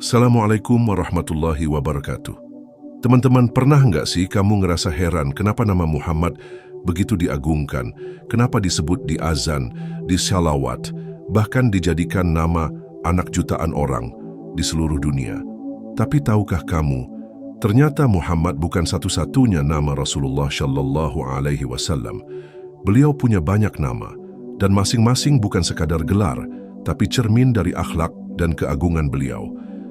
Assalamualaikum warahmatullahi wabarakatuh. Teman-teman, pernah nggak sih kamu ngerasa heran kenapa nama Muhammad begitu diagungkan, kenapa disebut di azan, di shalawat, bahkan dijadikan nama anak jutaan orang di seluruh dunia. Tapi tahukah kamu, ternyata Muhammad bukan satu-satunya nama Rasulullah Shallallahu Alaihi Wasallam. Beliau punya banyak nama, dan masing-masing bukan sekadar gelar, tapi cermin dari akhlak dan keagungan beliau.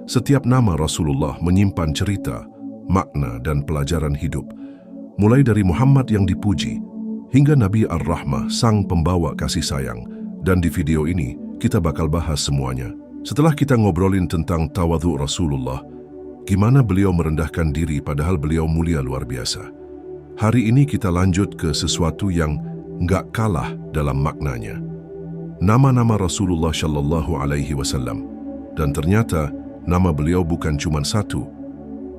Setiap nama Rasulullah menyimpan cerita, makna, dan pelajaran hidup. Mulai dari Muhammad yang dipuji, hingga Nabi Ar-Rahmah, sang pembawa kasih sayang. Dan di video ini, kita bakal bahas semuanya. Setelah kita ngobrolin tentang tawadhu Rasulullah, gimana beliau merendahkan diri padahal beliau mulia luar biasa. Hari ini kita lanjut ke sesuatu yang nggak kalah dalam maknanya. Nama-nama Rasulullah Shallallahu Alaihi Wasallam. Dan ternyata, nama beliau bukan cuma satu.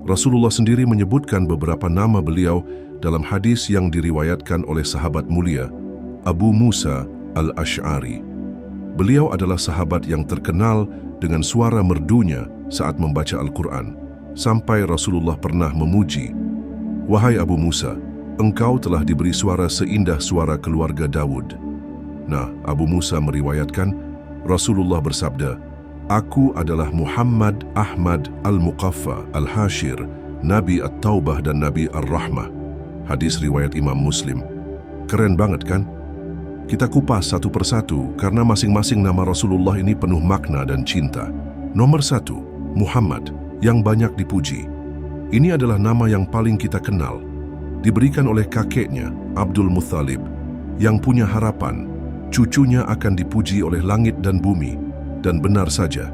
Rasulullah sendiri menyebutkan beberapa nama beliau dalam hadis yang diriwayatkan oleh sahabat mulia, Abu Musa Al-Ash'ari. Beliau adalah sahabat yang terkenal dengan suara merdunya saat membaca Al-Quran, sampai Rasulullah pernah memuji, "Wahai Abu Musa, engkau telah diberi suara seindah suara keluarga Daud." Nah, Abu Musa meriwayatkan, Rasulullah bersabda, "Aku adalah Muhammad Ahmad Al-Muqaffa Al-Hashir, Nabi At-Taubah dan Nabi Ar-Rahmah." Hadis riwayat Imam Muslim. Keren banget kan? Kita kupas satu persatu karena masing-masing nama Rasulullah ini penuh makna dan cinta. Nomor 1, Muhammad, yang banyak dipuji. Ini adalah nama yang paling kita kenal. Diberikan oleh kakeknya, Abdul Muthalib, yang punya harapan, cucunya akan dipuji oleh langit dan bumi. Dan benar saja,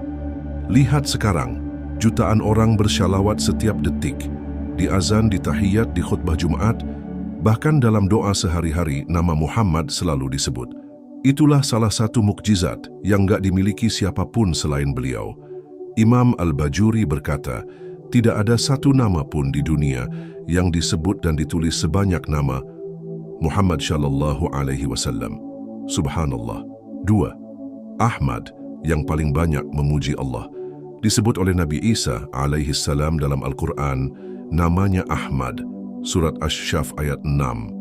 lihat sekarang, jutaan orang bersyalawat setiap detik, di azan, di tahiyat, di khutbah Jumat, bahkan dalam doa sehari-hari nama Muhammad selalu disebut. Itulah salah satu mukjizat yang gak dimiliki siapapun selain beliau. Imam Al-Bajuri berkata, tidak ada satu nama pun di dunia yang disebut dan ditulis sebanyak nama Muhammad Shallallahu Alaihi Wasallam. Subhanallah. 2. Ahmad, yang paling banyak memuji Allah. Disebut oleh Nabi Isa alaihi salam dalam Al-Quran, namanya Ahmad, surat Asy-Syaff ayat 6.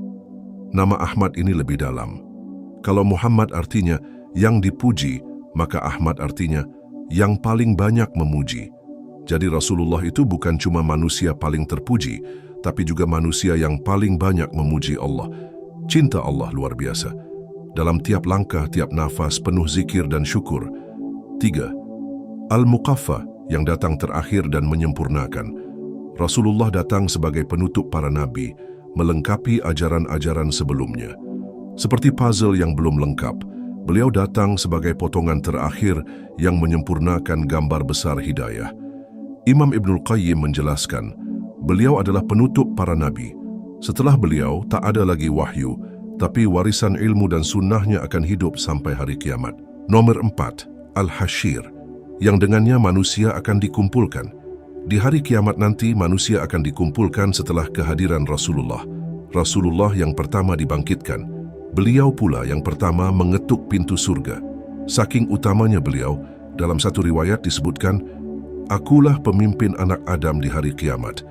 Nama Ahmad ini lebih dalam. Kalau Muhammad artinya yang dipuji, maka Ahmad artinya yang paling banyak memuji. Jadi Rasulullah itu bukan cuma manusia paling terpuji, tapi juga manusia yang paling banyak memuji Allah. Cinta Allah luar biasa. Dalam tiap langkah, tiap nafas penuh zikir dan syukur. 3. Al-Muqaffa, yang datang terakhir dan menyempurnakan. Rasulullah datang sebagai penutup para nabi, melengkapi ajaran-ajaran sebelumnya. Seperti puzzle yang belum lengkap, beliau datang sebagai potongan terakhir yang menyempurnakan gambar besar hidayah. Imam Ibnul Qayyim menjelaskan, beliau adalah penutup para nabi. Setelah beliau, tak ada lagi wahyu, tapi warisan ilmu dan sunnahnya akan hidup sampai hari kiamat. Nomor 4. Al-Hashir, yang dengannya manusia akan dikumpulkan. Di hari kiamat nanti manusia akan dikumpulkan setelah kehadiran Rasulullah. Rasulullah yang pertama dibangkitkan. Beliau pula yang pertama mengetuk pintu surga. Saking utamanya beliau, dalam satu riwayat disebutkan, "Akulah pemimpin anak Adam di hari kiamat,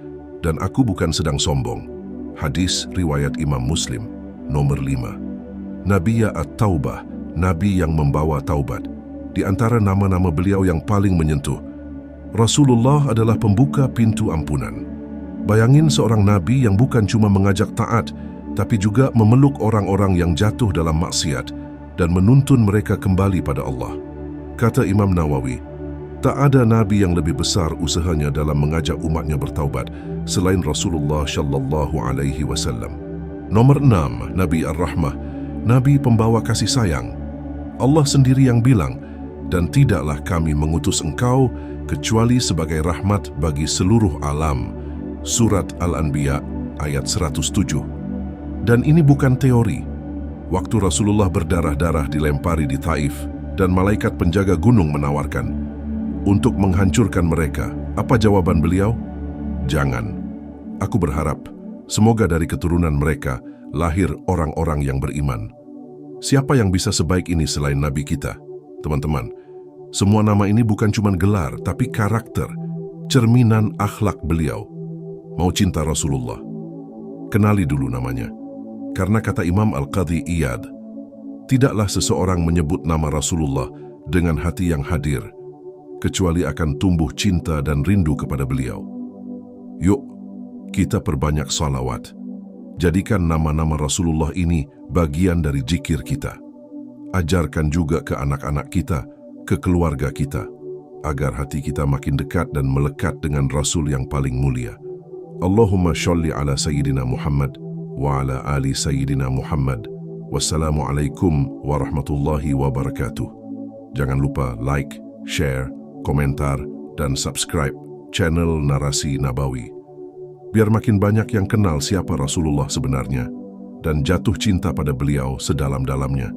dan aku bukan sedang sombong." Hadis riwayat Imam Muslim. Nomor 5. Nabi At-Taubah, Nabi yang membawa taubat. Di antara nama-nama beliau yang paling menyentuh, Rasulullah adalah pembuka pintu ampunan. Bayangin seorang nabi yang bukan cuma mengajak taat, tapi juga memeluk orang-orang yang jatuh dalam maksiat dan menuntun mereka kembali pada Allah. Kata Imam Nawawi, tak ada nabi yang lebih besar usahanya dalam mengajak umatnya bertaubat selain Rasulullah Shallallahu Alaihi Wasallam. Nomor 6. Nabi Ar-Rahmah, Nabi pembawa kasih sayang. Allah sendiri yang bilang, "Dan tidaklah kami mengutus engkau kecuali sebagai rahmat bagi seluruh alam." Surat Al-Anbiya ayat 107. Dan ini bukan teori. Waktu Rasulullah berdarah-darah dilempari di Taif dan malaikat penjaga gunung menawarkan untuk menghancurkan mereka, apa jawaban beliau? Jangan. Aku berharap semoga dari keturunan mereka lahir orang-orang yang beriman. Siapa yang bisa sebaik ini selain Nabi kita? Teman-teman, Semua nama ini bukan cuma gelar, tapi karakter, cerminan akhlak beliau. Mau cinta Rasulullah? Kenali dulu namanya. Karena kata Imam Al-Qadhi Iyad, tidaklah seseorang menyebut nama Rasulullah dengan hati yang hadir, kecuali akan tumbuh cinta dan rindu kepada beliau. Yuk, kita perbanyak salawat. Jadikan nama-nama Rasulullah ini bagian dari zikir kita. Ajarkan juga ke anak-anak kita, ke keluarga kita, agar hati kita makin dekat dan melekat dengan Rasul yang paling mulia. Allahumma sholli ala Sayyidina Muhammad wa ala ali Sayyidina Muhammad. Wassalamualaikum warahmatullahi wabarakatuh. Jangan lupa like, share, komentar, dan subscribe channel Narasi Nabawi. Biar makin banyak yang kenal siapa Rasulullah sebenarnya dan jatuh cinta pada beliau sedalam-dalamnya.